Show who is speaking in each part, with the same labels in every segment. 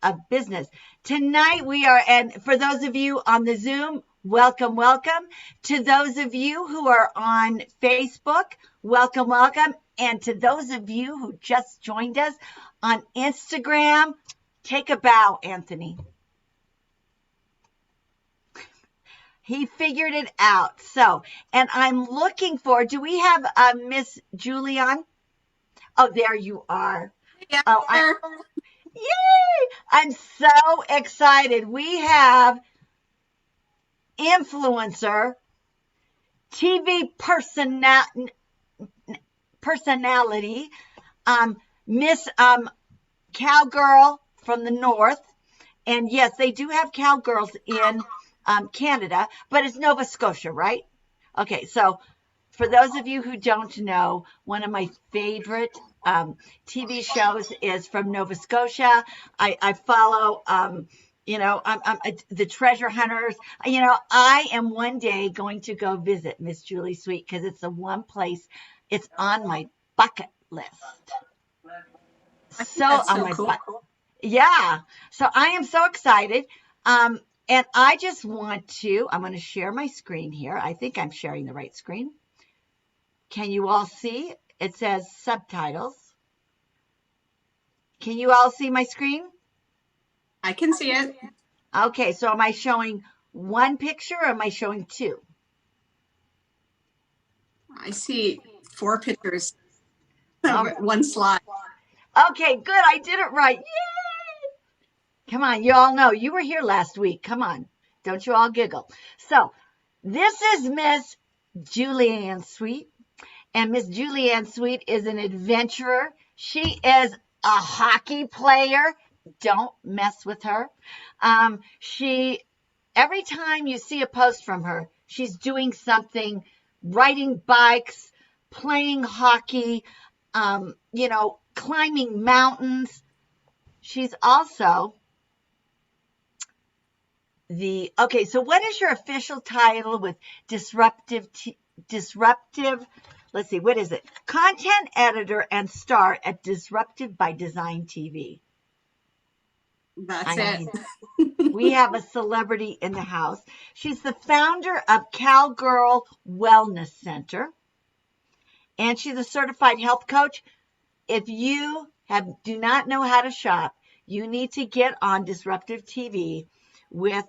Speaker 1: of business. Tonight we are, and for those of you on the Zoom, welcome, welcome. To those of you who are on Facebook, welcome, welcome. And to those of you who just joined us on Instagram, take a bow, Anthony. He figured it out. So, and I'm looking for, do we have Miss Julian? Oh, there you are.
Speaker 2: Yeah.
Speaker 1: Oh, yay! I'm so excited. We have influencer, TV personality, Miss Cowgirl from the North. And yes, they do have cowgirls in Canada, but it's Nova Scotia, right? Okay, so for those of you who don't know, one of my favorite TV shows is from Nova Scotia. I follow, the treasure hunters. I am one day going to go visit Miss Julie Sweet because it's the one place it's on my bucket list.
Speaker 2: I think
Speaker 1: So
Speaker 2: that's
Speaker 1: on
Speaker 2: so
Speaker 1: my
Speaker 2: cool.
Speaker 1: bucket. Yeah. So I am so excited. And I just I'm going to share my screen here. I think I'm sharing the right screen. Can you all see? It says subtitles. Can you all see my screen?
Speaker 2: I can see it.
Speaker 1: Okay, so am I showing one picture or am I showing two?
Speaker 2: I see 4 pictures
Speaker 1: Oh,
Speaker 2: one slide.
Speaker 1: okay, good. I did it right. Yay! Come on, you all know you were here last week. Come on. Don't you all giggle. So, this is Miss Julianne Sweet. And Miss Julianne Sweet is an adventurer. She is a hockey player. Don't mess with her. She every time you see a post from her, she's doing something, riding bikes, playing hockey, climbing mountains. She's also so what is your official title with disruptive, let's see, what is it? Content editor and star at Disruptive by Design TV.
Speaker 2: That's
Speaker 1: I
Speaker 2: it.
Speaker 1: mean, we have a celebrity in the house. She's the founder of Cowgirl Wellness Center, and she's a certified health coach. If you do not know how to shop, you need to get on Disruptive TV with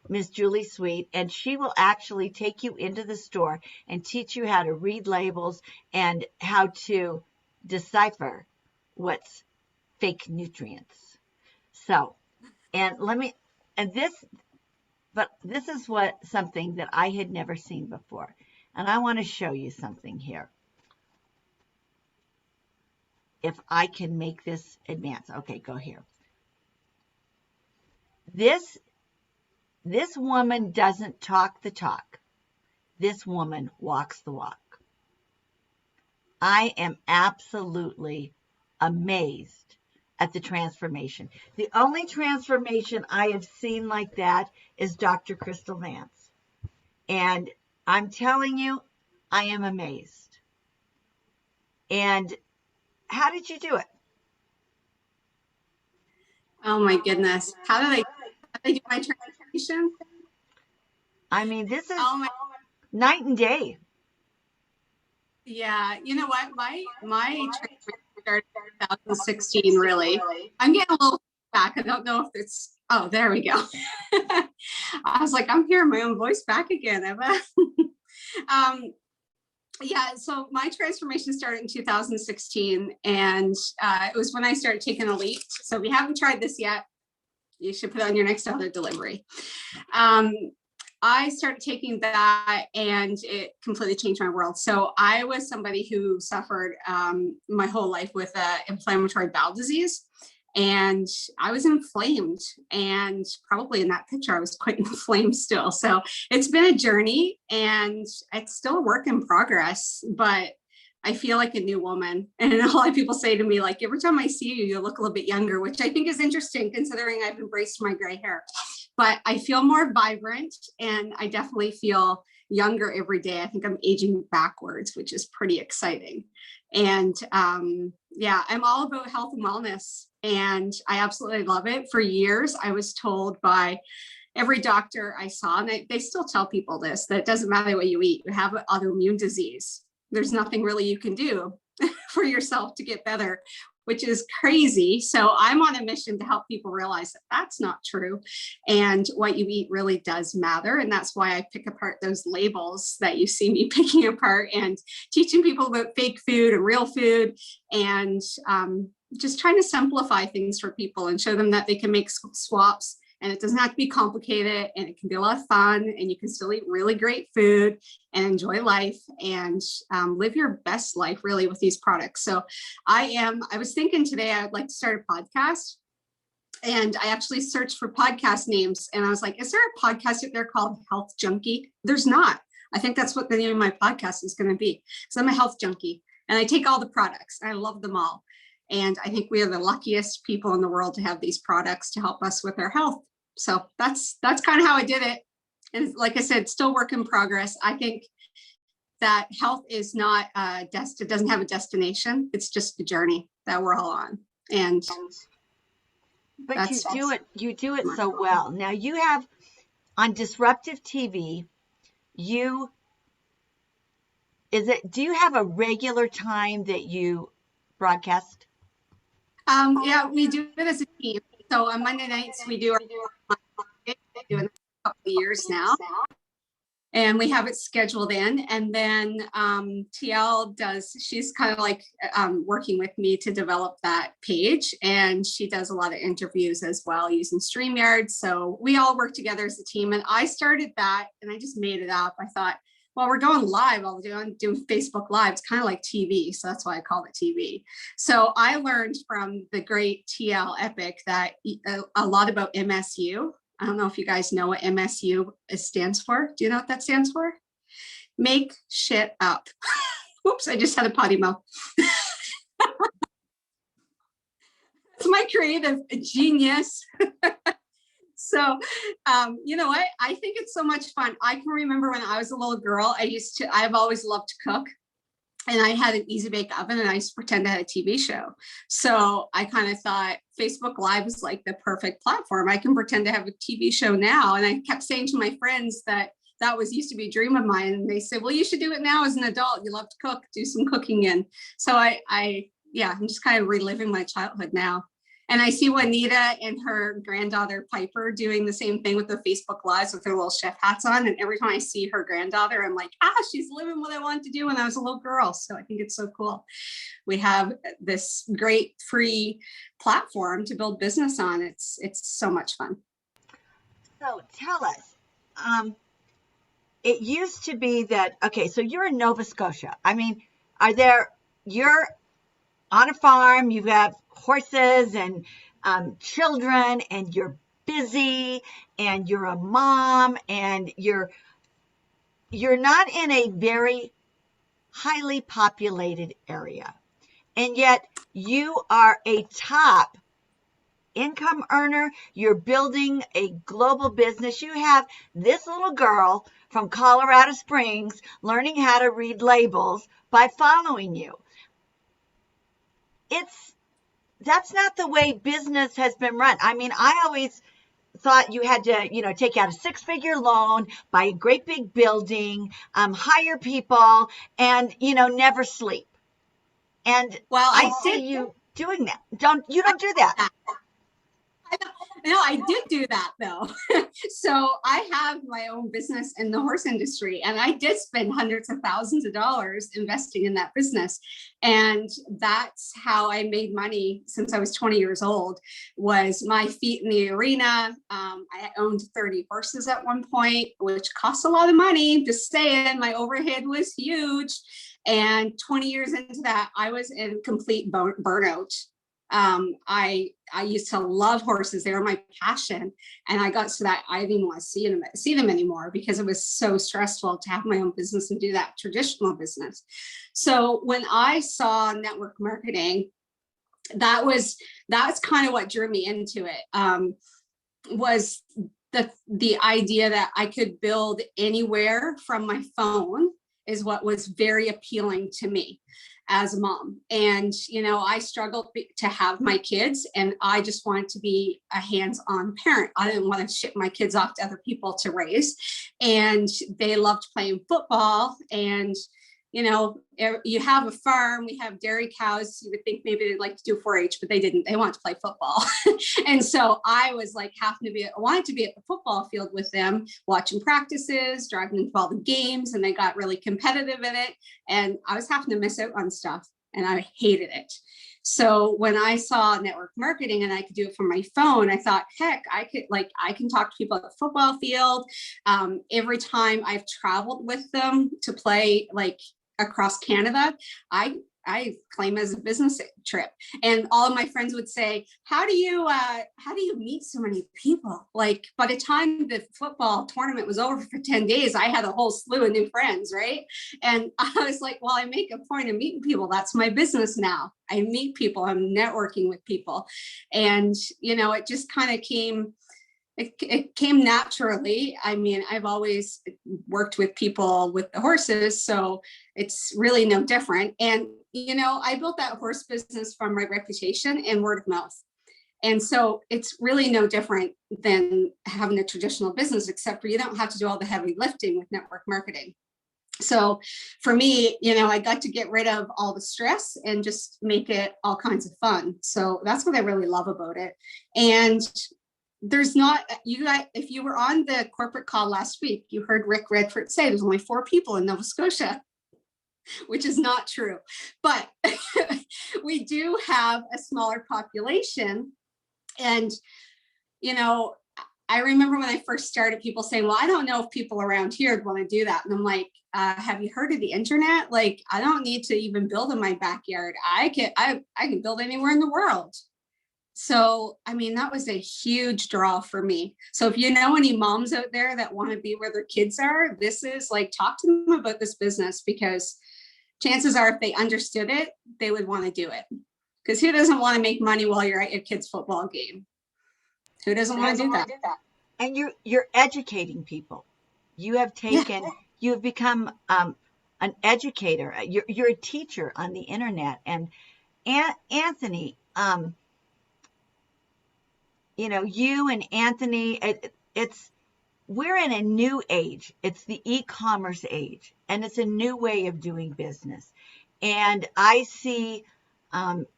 Speaker 1: Miss Julie Sweet, and she will actually take you into the store and teach you how to read labels and how to decipher what's fake nutrients. So, and this is something that I had never seen before. And I want to show you something here. If I can make this advance. Okay, go here. This woman doesn't talk the talk. This woman walks the walk. I am absolutely amazed at the transformation. The only transformation I have seen like that is Dr. Crystal Vance. And I'm telling you, I am amazed. And how did you do it?
Speaker 2: Oh my goodness. How did I do my transformation?
Speaker 1: I mean, this is night and day.
Speaker 2: Yeah, you know what? My transformation started in 2016, really. I'm getting a little back. I don't know if it's, oh, there we go. I was like, I'm hearing my own voice back again, Eva. Yeah, so my transformation started in 2016, and it was when I started taking Elite. So if you haven't tried this yet, you should put it on your next other delivery. I started taking that and it completely changed my world. So I was somebody who suffered my whole life with inflammatory bowel disease. And I was inflamed, and probably in that picture, I was quite inflamed still. So it's been a journey, and it's still a work in progress, but I feel like a new woman. And a lot of people say to me, like, every time I see you, you look a little bit younger, which I think is interesting considering I've embraced my gray hair. But I feel more vibrant, and I definitely feel younger every day. I think I'm aging backwards, which is pretty exciting. And yeah, I'm all about health and wellness, and I absolutely love it. For years, I was told by every doctor I saw, and they still tell people this, that it doesn't matter what you eat, you have an autoimmune disease. There's nothing really you can do for yourself to get better, which is crazy. So I'm on a mission to help people realize that that's not true. And what you eat really does matter. And that's why I pick apart those labels that you see me picking apart, and teaching people about fake food and real food, and just trying to simplify things for people and show them that they can make swaps. And it doesn't have to be complicated, and it can be a lot of fun, and you can still eat really great food and enjoy life, and live your best life really with these products. So I was thinking today I would like to start a podcast, and I actually searched for podcast names, and I was like, is there a podcast out there called Health Junkie? There's not. I think that's what the name of my podcast is going to be, because I'm a health junkie and I take all the products. I love them all. And I think we are the luckiest people in the world to have these products to help us with our health. So that's kind of how I did it. And like I said, still work in progress. I think that health is not it doesn't have a destination. It's just the journey that we're all on. And
Speaker 1: but you do it so well. Now you have on Disruptive TV, do you have a regular time that you broadcast?
Speaker 2: Yeah, we do it as a team. So on Monday nights, we do our doing a couple of years now, and we have it scheduled in. And then TL she's kind of like working with me to develop that page, and she does a lot of interviews as well using StreamYard. So we all work together as a team, and I started that, and I just made it up. I thought, well, we're going live. I'll do Facebook Live. It's kind of like TV. So that's why I call it TV. So I learned from the great TL Epic that a lot about MSU. I don't know if you guys know what MSU stands for. Do you know what that stands for? Make shit up. Whoops, I just had a potty mouth. It's my creative genius. So, you know what? I think it's so much fun. I can remember when I was a little girl, I've always loved to cook. And I had an easy bake oven, and I used to pretend I had a TV show. So I kind of thought Facebook Live is like the perfect platform. I can pretend to have a TV show now. And I kept saying to my friends that used to be a dream of mine. And they said, well, you should do it now as an adult. You love to cook, do some cooking in. So I'm just kind of reliving my childhood now. And I see Juanita and her granddaughter Piper doing the same thing with their Facebook Lives with their little chef hats on. And every time I see her granddaughter, I'm like, she's living what I wanted to do when I was a little girl. So I think it's so cool. We have this great free platform to build business on. It's so much fun.
Speaker 1: So tell us, it used to be that, okay, so you're in Nova Scotia. I mean, you're on a farm, you've got horses and children, and you're busy, and you're a mom, and you're not in a very highly populated area, and yet you are a top income earner. You're building a global business. You have this little girl from Colorado Springs learning how to read labels by following you. That's not the way business has been run. I mean, I always thought you had to, take out a 6-figure loan, buy a great big building, hire people, and, never sleep. And I see you doing that. You don't do that.
Speaker 2: No, I did do that though. So I have my own business in the horse industry, and I did spend hundreds of thousands of dollars investing in that business. And that's how I made money since I was 20 years old, was my feet in the arena. I owned 30 horses at one point, which cost a lot of money. Just saying, my overhead was huge. And 20 years into that, I was in complete burnout. I used to love horses. They were my passion. And I got so that I didn't even want to see them anymore, because it was so stressful to have my own business and do that traditional business. So when I saw network marketing, that's kind of what drew me into it, was the idea that I could build anywhere from my phone is what was very appealing to me. as a mom. And, I struggled to have my kids, and I just wanted to be a hands-on parent. I didn't want to ship my kids off to other people to raise. And they loved playing football. And, you have a farm, we have dairy cows. You would think maybe they'd like to do 4-H, but they didn't. They wanted to play football. And so I was like I wanted to be at the football field with them, watching practices, driving them to all the games, and they got really competitive in it. And I was having to miss out on stuff, and I hated it. So when I saw network marketing and I could do it from my phone, I thought, heck, I can talk to people at the football field. Every time I've traveled with them to play across Canada, I claim as a business trip. And all of my friends would say, how do you meet so many people? Like, by the time the football tournament was over for 10 days, I had a whole slew of new friends, right? And I was like, well, I make a point of meeting people. That's my business now. I meet people, I'm networking with people. And, it just kind of came, it came naturally. I mean, I've always worked with people with the horses, so it's really no different. And, I built that horse business from my reputation and word of mouth. And so it's really no different than having a traditional business, except for you don't have to do all the heavy lifting with network marketing. So for me, I got to get rid of all the stress and just make it all kinds of fun. So that's what I really love about it. And there's not, if you were on the corporate call last week, you heard Rick Redford say there's only 4 people in Nova Scotia, which is not true. But we do have a smaller population. And, I remember when I first started, people saying, well, I don't know if people around here would want to do that. And I'm like, have you heard of the internet? Like, I don't need to even build in my backyard. I can build anywhere in the world. So, I mean, that was a huge draw for me. So if you know any moms out there that want to be where their kids are, this is talk to them about this business, because chances are if they understood it, they would want to do it. Because who doesn't want to make money while you're at your kid's football game? Who doesn't want to do that?
Speaker 1: And you're educating people. You have taken, you've become an educator. You're a teacher on the internet. And Anthony, you and Anthony, we're in a new age. It's the e-commerce age, and it's a new way of doing business. And I see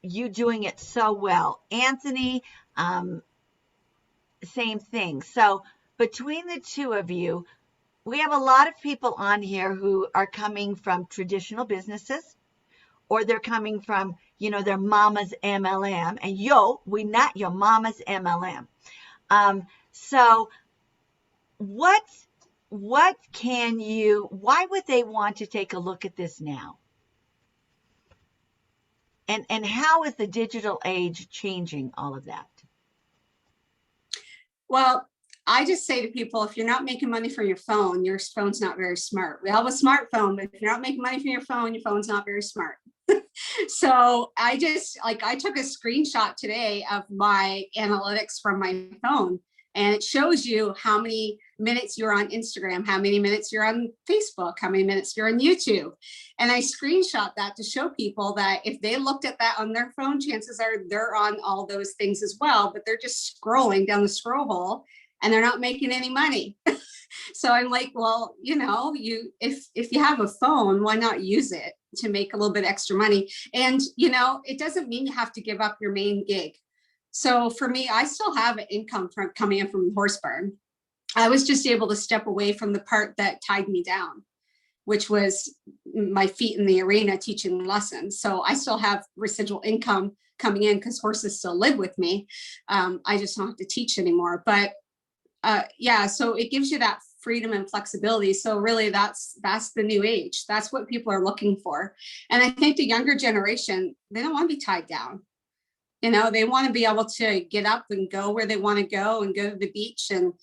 Speaker 1: you doing it so well. Anthony, same thing. So between the two of you, we have a lot of people on here who are coming from traditional businesses, or they're coming from, their mama's MLM. And we not your mama's MLM. So why would they want to take a look at this now? And how is the digital age changing all of that?
Speaker 2: Well, I just say to people, if you're not making money from your phone's not very smart. We have a smartphone, but if you're not making money from your phone's not very smart. So I took a screenshot today of my analytics from my phone, and it shows you how many minutes you're on Instagram, how many minutes you're on Facebook, how many minutes you're on YouTube. And I screenshot that to show people that if they looked at that on their phone, chances are they're on all those things as well, but they're just scrolling down the scroll hole and they're not making any money. So I'm like, well, if you have a phone, why not use it to make a little bit extra money? And, it doesn't mean you have to give up your main gig. So for me, I still have an income from coming in from the horse barn. I was just able to step away from the part that tied me down, which was my feet in the arena teaching lessons. So I still have residual income coming in because horses still live with me. I just don't have to teach anymore. But so it gives you that freedom and flexibility. So really that's the new age. That's what people are looking for. And I think the younger generation, they don't want to be tied down. They want to be able to get up and go where they want to go and go to the beach and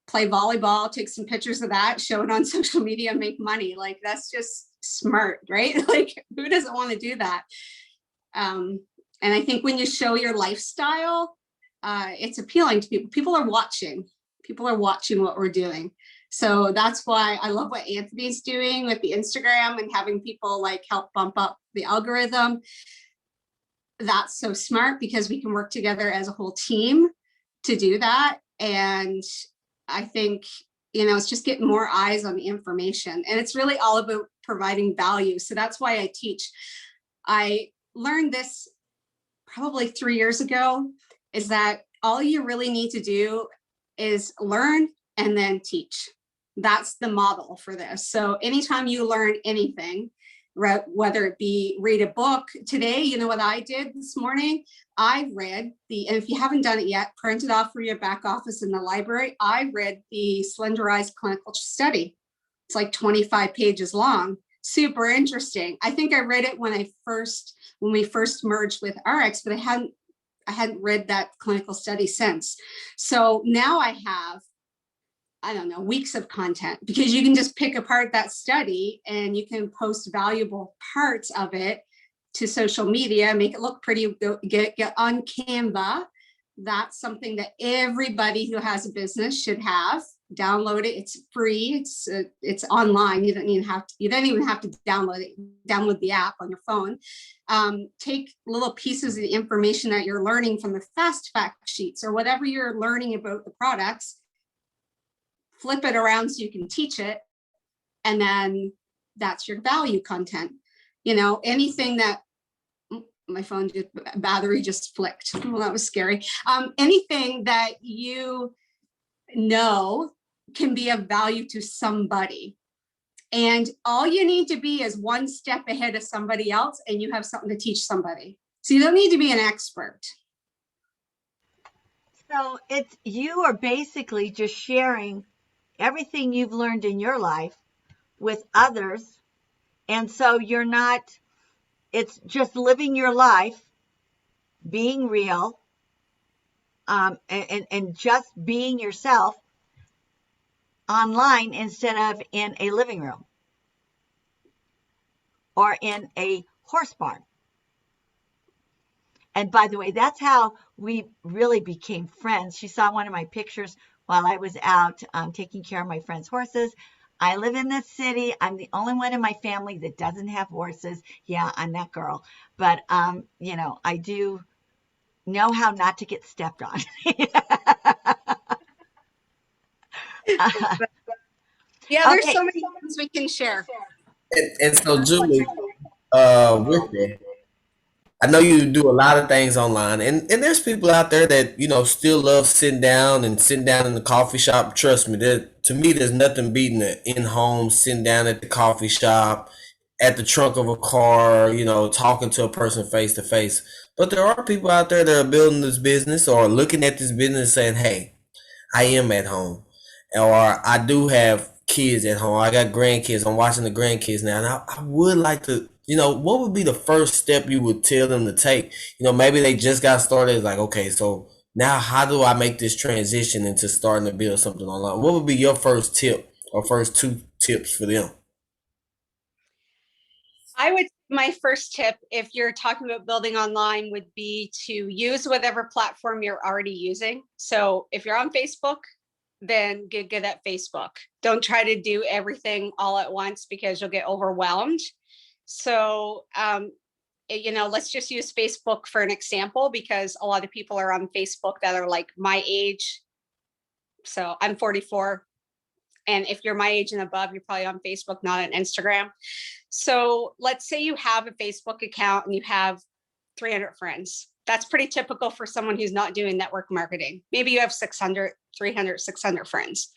Speaker 2: play volleyball, take some pictures of that, show it on social media, make money. Like, that's just smart, right? Like, who doesn't want to do that? And I think when you show your lifestyle, it's appealing to people. People are watching what we're doing. So that's why I love what Anthony's doing with the Instagram and having people like help bump up the algorithm. That's so smart because we can work together as a whole team to do that. And I think, it's just getting more eyes on the information, and it's really all about providing value. So that's why I teach. I learned this probably 3 years ago, is that all you really need to do is learn and then teach. That's the model for this. So anytime you learn anything, whether it be read a book today, you know what I did this morning? I read and if you haven't done it yet, print it off for your back office in the library. I read the Slenderized Clinical Study. It's like 25 pages long. Super interesting. I think I read it when we first merged with RX, but I hadn't read that clinical study since. So now I have, I don't know, weeks of content, because you can just pick apart that study and you can post valuable parts of it to social media, make it look pretty, get on Canva. That's something that everybody who has a business should have. Download it. It's free. It's online. You don't even have to download the app on your phone. Take little pieces of the information that you're learning from the fast fact sheets or whatever you're learning about the products, flip it around so you can teach it. And then that's your value content. Anything that my phone battery just flicked. Well, that was scary. Anything that can be of value to somebody. And all you need to be is one step ahead of somebody else, and you have something to teach somebody. So you don't need to be an expert.
Speaker 1: So you are basically just sharing everything you've learned in your life with others. And so it's just living your life, being real, and just being yourself online instead of in a living room or in a horse barn. And by the way, that's how we really became friends. She saw one of my pictures while I was out taking care of my friend's horses. I live in this city. I'm the only one in my family that doesn't have horses. Yeah, I'm that girl. But, I do know how not to get stepped on.
Speaker 2: Yeah, there's so many things we can share.
Speaker 3: And so, Julie, with that, I know you do a lot of things online, and there's people out there that still love sitting down in the coffee shop. Trust me, to me, there's nothing beating the in home, sitting down at the coffee shop, at the trunk of a car, talking to a person face to face. But there are people out there that are building this business or looking at this business saying, "Hey, I am at home, or I do have kids at home. I got grandkids. I'm watching the grandkids now, and I would like to." What would be the first step you would tell them to take? Maybe they just got started. It's like, okay, so now how do I make this transition into starting to build something online? What would be your first tip or first 2 tips for them?
Speaker 2: My first tip, if you're talking about building online, would be to use whatever platform you're already using. So if you're on Facebook, then get good at Facebook. Don't try to do everything all at once because you'll get overwhelmed. So, let's just use Facebook for an example, because a lot of people are on Facebook that are like my age. So I'm 44. And if you're my age and above, you're probably on Facebook, not on Instagram. So let's say you have a Facebook account and you have 300 friends. That's pretty typical for someone who's not doing network marketing. Maybe you have 600 friends.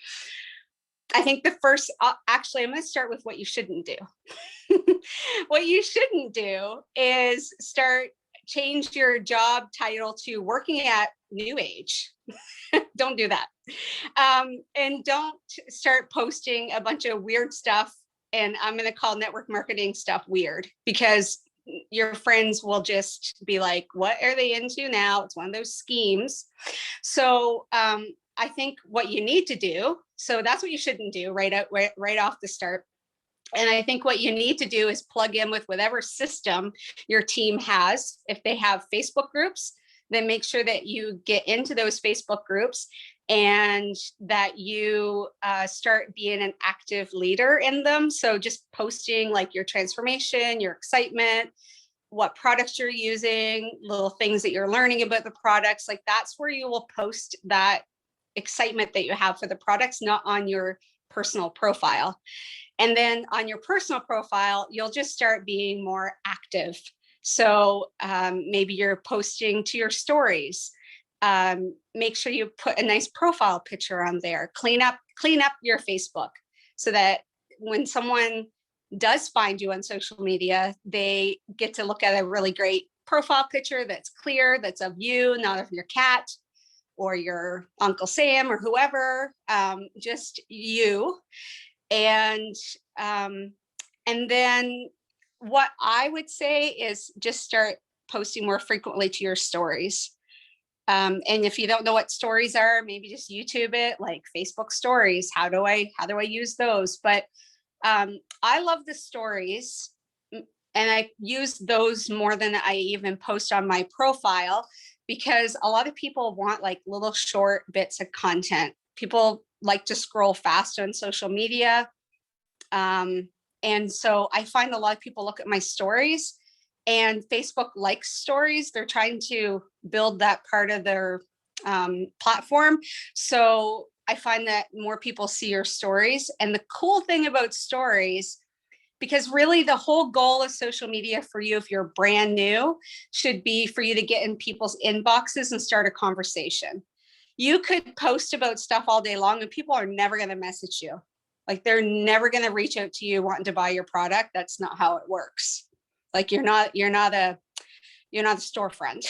Speaker 2: I think the first, actually, I'm going to start with what you shouldn't do. What you shouldn't do is change your job title to working at New Age. Don't do that. And don't start posting a bunch of weird stuff. And I'm going to call network marketing stuff weird, because your friends will just be like, what are they into now? It's one of those schemes. So I think what you need to do, so that's what you shouldn't do right off the start. And I think what you need to do is plug in with whatever system your team has. If they have Facebook groups, then make sure that you get into those Facebook groups and that you start being an active leader in them. So just posting like your transformation, your excitement, what products you're using, little things that you're learning about the products, like that's where you will post that excitement that you have for the products, not on your personal profile. And then on your personal profile, you'll just start being more active. So maybe you're posting to your stories. Make sure you put a nice profile picture on there. Clean up your Facebook so that when someone does find you on social media, they get to look at a really great profile picture that's clear, that's of you, not of your cat or your Uncle Sam or whoever, just you. And then what I would say is just start posting more frequently to your stories. And if you don't know what stories are, maybe just YouTube it, like Facebook stories. How do I use those? But I love the stories, and I use those more than I even post on my profile, because a lot of people want like little short bits of content. People like to scroll fast on social media. And so I find a lot of people look at my stories, and Facebook likes stories. They're trying to build that part of their platform. So I find that more people see your stories. And the cool thing about stories, because really the whole goal of social media for you, if you're brand new, should be for you to get in people's inboxes and start a conversation. You could post about stuff all day long and people are never going to message you. Like they're never going to reach out to you wanting to buy your product. That's not how it works. Like you're not a storefront.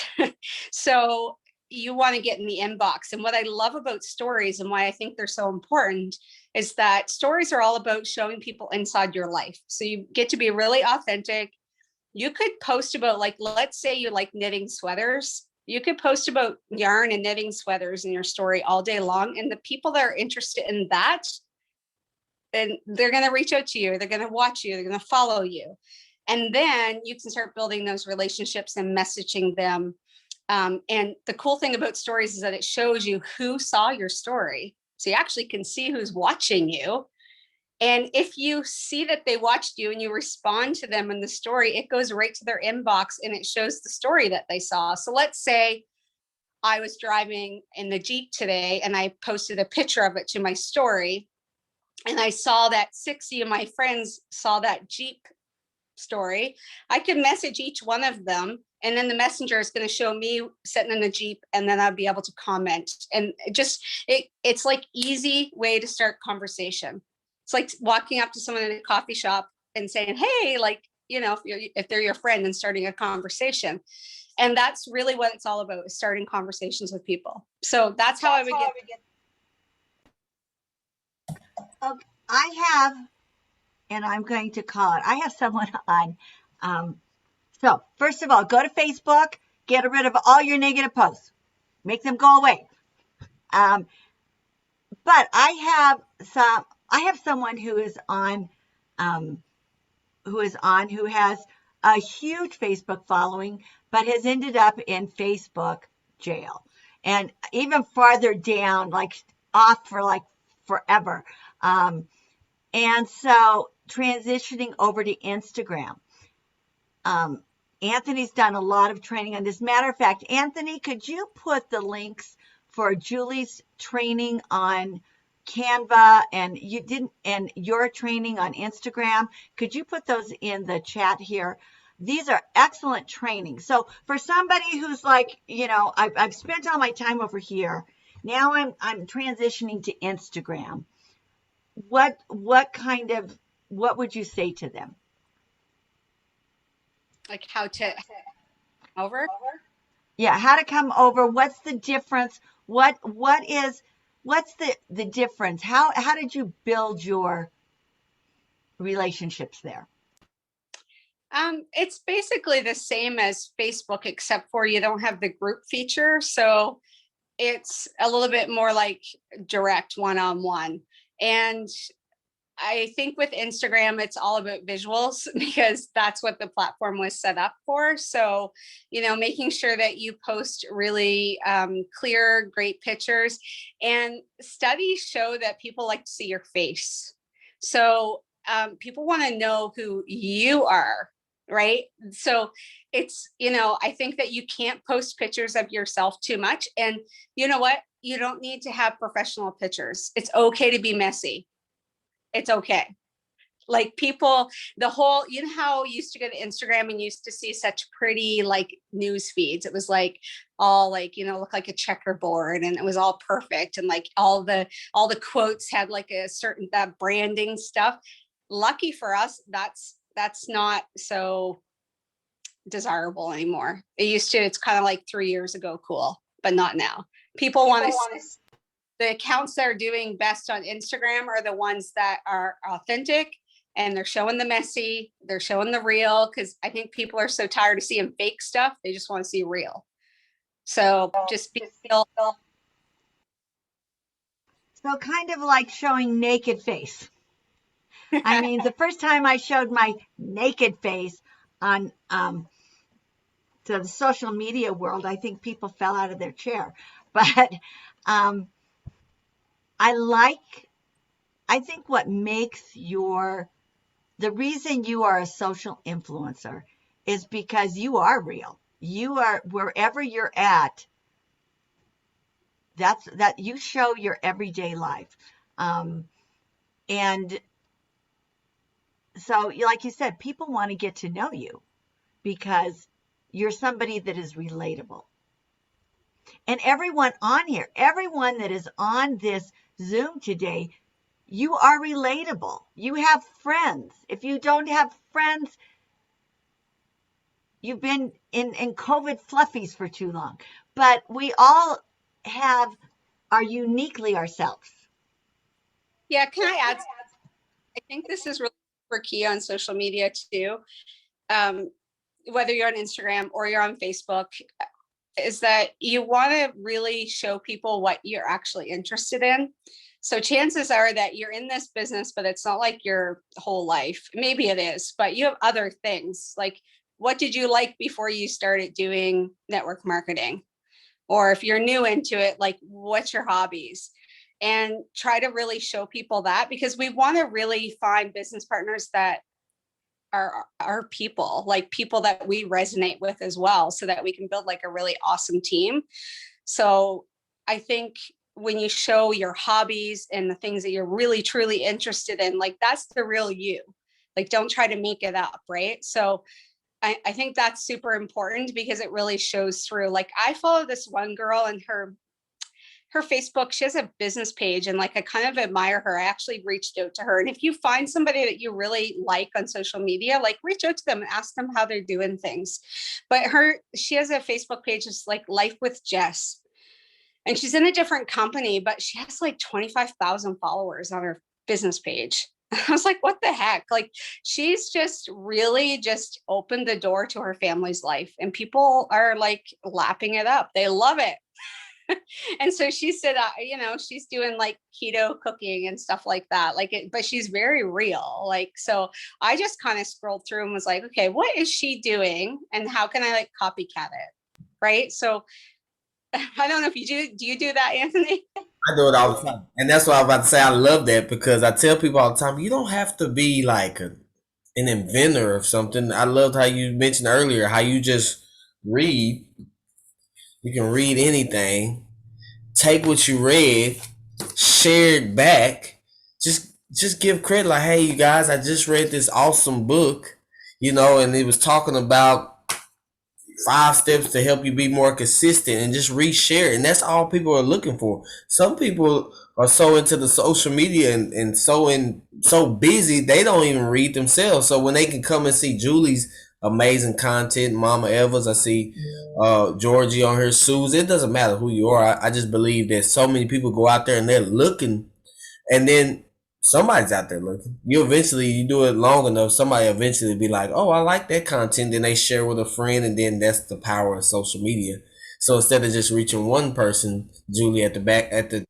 Speaker 2: So you want to get in the inbox. And what I love about stories and why I think they're so important is that stories are all about showing people inside your life. So you get to be really authentic. You could post about, like, let's say you like knitting sweaters. You could post about yarn and knitting sweaters in your story all day long. And the people that are interested in that, then they're going to reach out to you. They're going to watch you. They're going to follow you. And then you can start building those relationships and messaging them. And the cool thing about stories is that it shows you who saw your story. So you actually can see who's watching you. And if you see that they watched you and you respond to them in the story, it goes right to their inbox and it shows the story that they saw. So let's say I was driving in the Jeep today and I posted a picture of it to my story. And I saw that 60 of my friends saw that Jeep story. I could message each one of them, and then the messenger is going to show me sitting in the Jeep, and then I'll be able to comment. And it's like easy way to start conversation. It's like walking up to someone in a coffee shop and saying, hey, like, you know, if they're your friend, and starting a conversation. And that's really what it's all about, is starting conversations with people. So that's how I would get.
Speaker 1: Okay, I have, and I'm going to call it, I have someone on. So first of all, go to Facebook, get rid of all your negative posts, make them go away. But I have someone who is on, who has a huge Facebook following, but has ended up in Facebook jail, and even farther down, like off for like forever. And so transitioning over to Instagram. Anthony's done a lot of training on this. Matter of fact, Anthony, could you put the links for Julie's training on Canva and your training on Instagram? Could you put those in the chat here? These are excellent trainings. So for somebody who's like, you know, I've spent all my time over here. Now I'm transitioning to Instagram. What would you say to them?
Speaker 2: Like how to over?
Speaker 1: Yeah, how to come over. What's the difference? What's the difference? How did you build your relationships there?
Speaker 2: It's basically the same as Facebook, except for you don't have the group feature. So it's a little bit more like direct one-on-one. And I think with Instagram, it's all about visuals because that's what the platform was set up for. So, making sure that you post really clear, great pictures. And studies show that people like to see your face. So, people want to know who you are, right? So, it's, I think that you can't post pictures of yourself too much. And you know what? You don't need to have professional pictures. It's okay to be messy. It's okay. Like people, how you used to go to Instagram and used to see such pretty like news feeds. It was like all like, look like a checkerboard, and it was all perfect. And like all the quotes had like a certain, that branding stuff. Lucky for us, that's not so desirable anymore. It's kind of like 3 years ago, cool, but not now. People want to, the accounts that are doing best on Instagram are the ones that are authentic, and they're showing the messy, they're showing the real, because I think people are so tired of seeing fake stuff. They just want to see real. So just be real.
Speaker 1: So kind of like showing naked face. I mean, the first time I showed my naked face on to the social media world, I think people fell out of their chair. But I think what makes the reason you are a social influencer is because you are real. You are, wherever you're at, that you show your everyday life. And so, like you said, people want to get to know you because you're somebody that is relatable. And everyone on here, everyone that is on this Zoom today, you are relatable. You have friends. If you don't have friends, you've been in COVID fluffies for too long. But we all are uniquely ourselves.
Speaker 2: Yeah, can I add? I think this is really super key on social media too. Whether you're on Instagram or you're on Facebook, is that you want to really show people what you're actually interested in. So chances are that you're in this business, but it's not like your whole life. Maybe it is, but you have other things. Like, what did you like before you started doing network marketing? Or if you're new into it, like, what's your hobbies? And try to really show people that, because we want to really find business partners that are people, like people that we resonate with as well, so that we can build like a really awesome team. So I think when you show your hobbies and the things that you're really truly interested in, like that's the real you. Like, don't try to make it up, right? So I think that's super important because it really shows through. Like, I follow this one girl, and her Facebook, she has a business page, and like I kind of admire her. I actually reached out to her. And if you find somebody that you really like on social media, like reach out to them and ask them how they're doing things. But she has a Facebook page, it's like Life with Jess. And she's in a different company, but she has like 25,000 followers on her business page. I was like, what the heck? Like, she's just really just opened the door to her family's life, and people are like lapping it up. They love it. And so she said, she's doing like keto cooking and stuff like that. But she's very real. Like, so I just kind of scrolled through and was like, okay, what is she doing? And how can I like copycat it? Right. So I don't know if you do you do that, Anthony?
Speaker 3: I do it all the time. And that's what I was about to say. I love that because I tell people all the time, you don't have to be like an inventor of something. I loved how you mentioned earlier, how you just read. You can read anything, take what you read, share it back. Just give credit, like, hey, you guys, I just read this awesome book, and it was talking about 5 steps to help you be more consistent, and just reshare it. And that's all people are looking for. Some people are so into the social media and so busy they don't even read themselves. So when they can come and see Julie's amazing content, Mama Evers, I see Georgie on her, Suze, it doesn't matter who you are. I just believe that so many people go out there and they're looking, and then somebody's out there looking. You do it long enough, somebody eventually be like, oh, I like that content. Then they share with a friend, and then that's the power of social media. So instead of just reaching one person, Julie, at the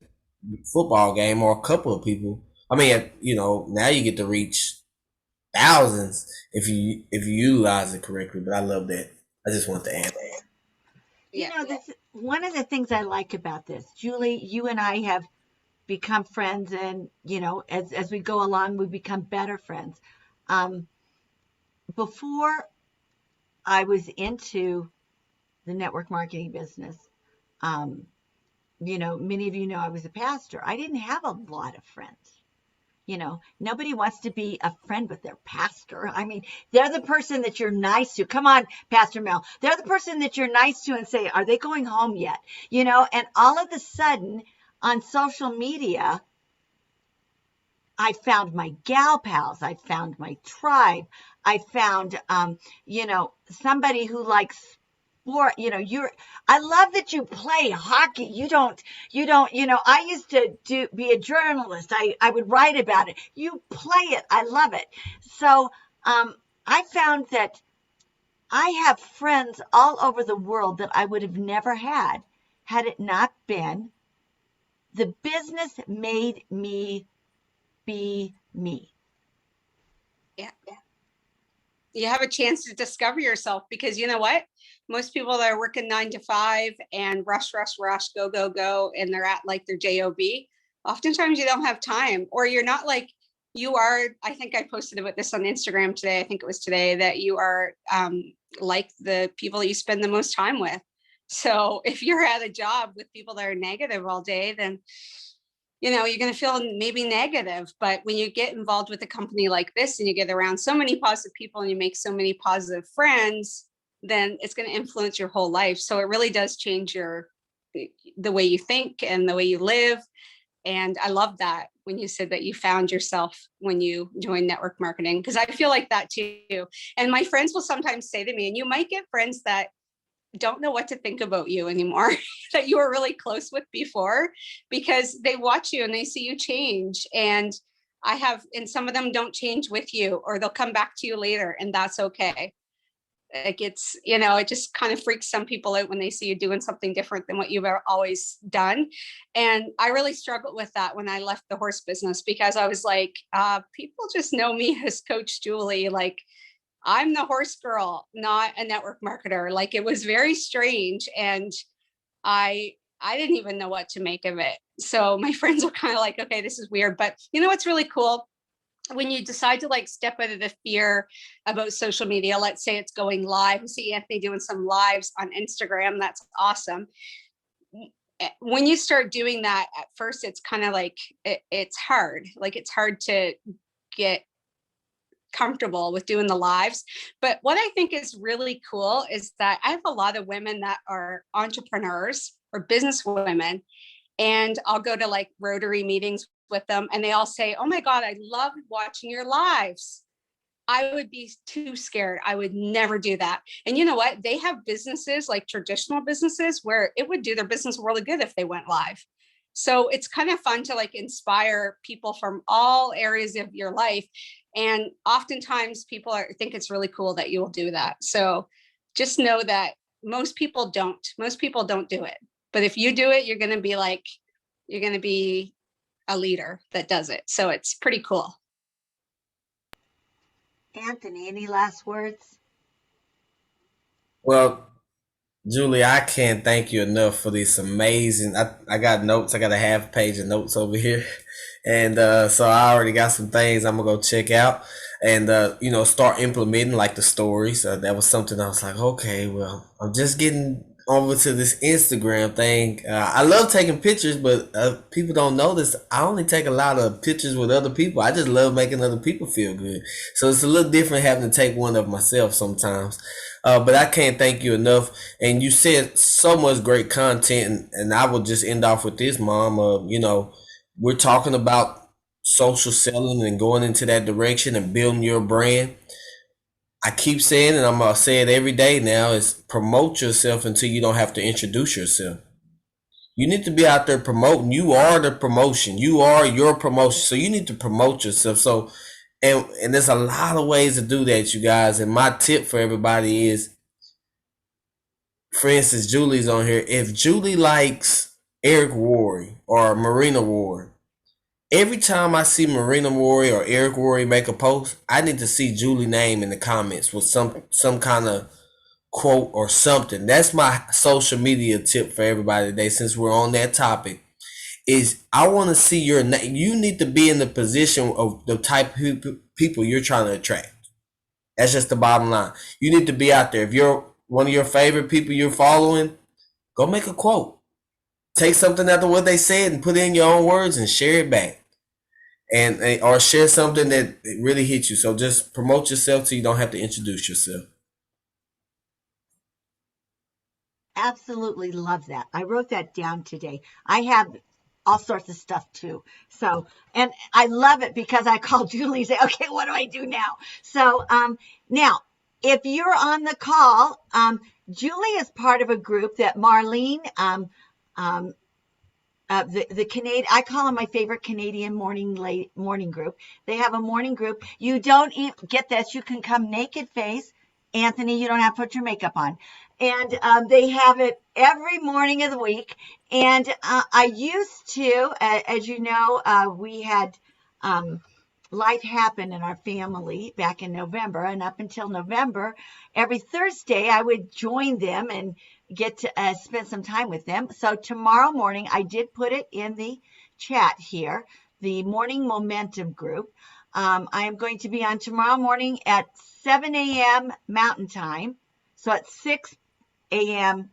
Speaker 3: football game, or a couple of people, I mean, now you get to reach thousands if you utilize it correctly. But I love that. I just want to add that.
Speaker 1: You
Speaker 2: Yeah.
Speaker 1: know, this one of the things I like about this, Julie, you and I have become friends, and as we go along, we become better friends. Um, Before I was into the network marketing business, um, many of you know I was a pastor. I didn't have a lot of friends. Nobody wants to be a friend with their pastor. I mean, they're the person that you're nice to. Come on, Pastor Mel. They're the person that you're nice to and say, are they going home yet? And all of a sudden on social media, I found my gal pals. I found my tribe. I found, somebody who likes sport. I love that you play hockey. I used to be a journalist. I would write about it. You play it. I love it. So, I found that I have friends all over the world that I would have never had it not been the business made me be me.
Speaker 2: Yeah. You have a chance to discover yourself, because you know what? Most people that are working 9 to 5 and rush, rush, rush, go, go, go, and they're at like their job. Oftentimes you don't have time, or you're not like you are. I think I posted about this on Instagram today. I think it was today, that you are like the people that you spend the most time with. So if you're at a job with people that are negative all day, then you're going to feel maybe negative. But when you get involved with a company like this and you get around so many positive people and you make so many positive friends, then it's going to influence your whole life. So it really does change the way you think and the way you live. And I love that when you said that you found yourself when you joined network marketing, because I feel like that too. And my friends will sometimes say to me, and you might get friends that don't know what to think about you anymore that you were really close with before, because they watch you and they see you change. And some of them don't change with you, or they'll come back to you later, and that's okay. It just kind of freaks some people out when they see you doing something different than what you've always done. And I really struggled with that when I left the horse business, because I was like, people just know me as Coach Julie. Like, I'm the horse girl, not a network marketer. Like, it was very strange. And I didn't even know what to make of it. So my friends were kind of like, okay, this is weird. But what's really cool? When you decide to like step out of the fear about social media, let's say it's going live. We see Anthony doing some lives on Instagram. That's awesome. When you start doing that, at first, it's kind of like, it's hard. Like, it's hard to get comfortable with doing the lives. But what I think is really cool is that I have a lot of women that are entrepreneurs or business women, and I'll go to like Rotary meetings with them, and they all say, oh my God, I love watching your lives. I would be too scared. I would never do that. And you know what? They have businesses, like traditional businesses, where it would do their business world of good if they went live. So it's kind of fun to like inspire people from all areas of your life. And oftentimes people think it's really cool that you will do that. So just know that most people don't do it. But if you do it, you're going to be a leader that does it. So it's pretty cool.
Speaker 1: Anthony, any last words?
Speaker 3: Well, Julie, I can't thank you enough for this amazing. I got notes. I got a half page of notes over here, and so I already got some things I'm gonna go check out, and start implementing like the stories. That was something I was like, okay, well, I'm just getting over to this Instagram thing. I love taking pictures, but people don't know this. I only take a lot of pictures with other people. I just love making other people feel good. So it's a little different having to take one of myself sometimes. But I can't thank you enough. And you said so much great content. And I will just end off with this, Mom. We're talking about social selling and going into that direction and building your brand. I keep saying, and I'm gonna say it every day now, is promote yourself until you don't have to introduce yourself. You need to be out there promoting. You are the promotion. You are your promotion. So you need to promote yourself. So, and there's a lot of ways to do that, you guys. And my tip for everybody is, for instance, Julie's on here. If Julie likes Eric Ward or Marina Ward, Every time I see Marina Worre or Eric Worre make a post, I need to see Julie name in the comments with some kind of quote or something. That's my social media tip for everybody today. Since we're on that topic, is I want to see your name. You need to be in the position of the type of people you're trying to attract. That's just the bottom line. You need to be out there. If you're one of your favorite people you're following, go make a quote. Take something out of what they said and put it in your own words and share it back. And or share something that really hits you. So just promote yourself so you don't have to introduce yourself.
Speaker 1: Absolutely love that. I wrote that down today. I have all sorts of stuff too. So, and I love it because I call Julie and say, okay, what do I do now? So, now if you're on the call, Julie is part of a group that Marlene, the Canadian, I call them my favorite Canadian morning group. They have a morning group. You don't get this. You can come naked face. Anthony, you don't have to put your makeup on. And they have it every morning of the week. And I used to, as you know, we had life happen in our family back in November. And up until November, every Thursday, I would join them and get to spend some time with them. So tomorrow morning, I did put it in the chat here, the Morning Momentum group. I am going to be on tomorrow morning at 7 a.m. Mountain Time. So at 6 a.m.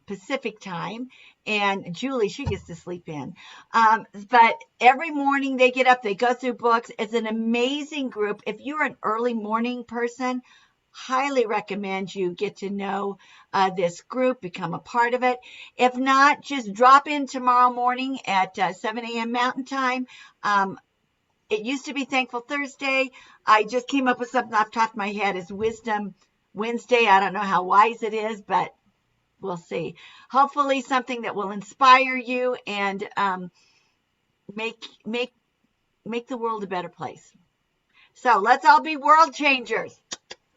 Speaker 1: Pacific Time. And Julie, she gets to sleep in. But every morning they get up, they go through books. It's an amazing group. If you're an early morning person, highly recommend you get to know this group, become a part of it. If not, just drop in tomorrow morning at 7 a.m. Mountain Time. It used to be Thankful Thursday. I just came up with something off the top of my head. It's Wisdom Wednesday. I don't know how wise it is, but we'll see. Hopefully something that will inspire you and make the world a better place. So let's all be world changers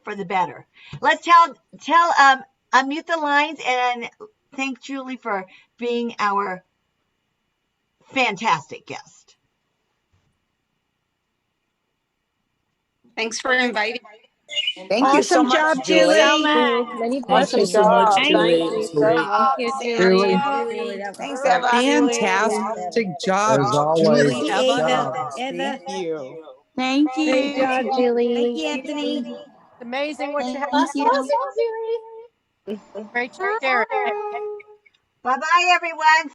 Speaker 1: for the better. Let's unmute the lines and thank Julie for being our fantastic guest.
Speaker 2: Thanks for inviting.
Speaker 4: Thank you so
Speaker 5: Awesome
Speaker 4: much,
Speaker 5: job,
Speaker 4: Julie.
Speaker 5: Julie.
Speaker 6: Many
Speaker 5: Thank you
Speaker 6: blessings.
Speaker 5: so much,
Speaker 4: Awesome job.
Speaker 5: Julie.
Speaker 4: Thank you so
Speaker 5: Thank
Speaker 4: much.
Speaker 5: you,
Speaker 6: Julie.
Speaker 5: Julie.
Speaker 4: Thanks,
Speaker 5: That
Speaker 4: Eva.
Speaker 5: fantastic job,
Speaker 7: As always,
Speaker 5: Julie,
Speaker 7: good
Speaker 5: Eva.
Speaker 7: job.
Speaker 5: Thank you.
Speaker 6: Thank
Speaker 8: Great
Speaker 6: you.
Speaker 8: job,
Speaker 6: Thank
Speaker 8: Julie.
Speaker 6: you, Anthony.
Speaker 8: Amazing what you have
Speaker 6: Thank
Speaker 8: to
Speaker 6: you.
Speaker 8: say. Great sharing.
Speaker 1: Bye-bye, everyone.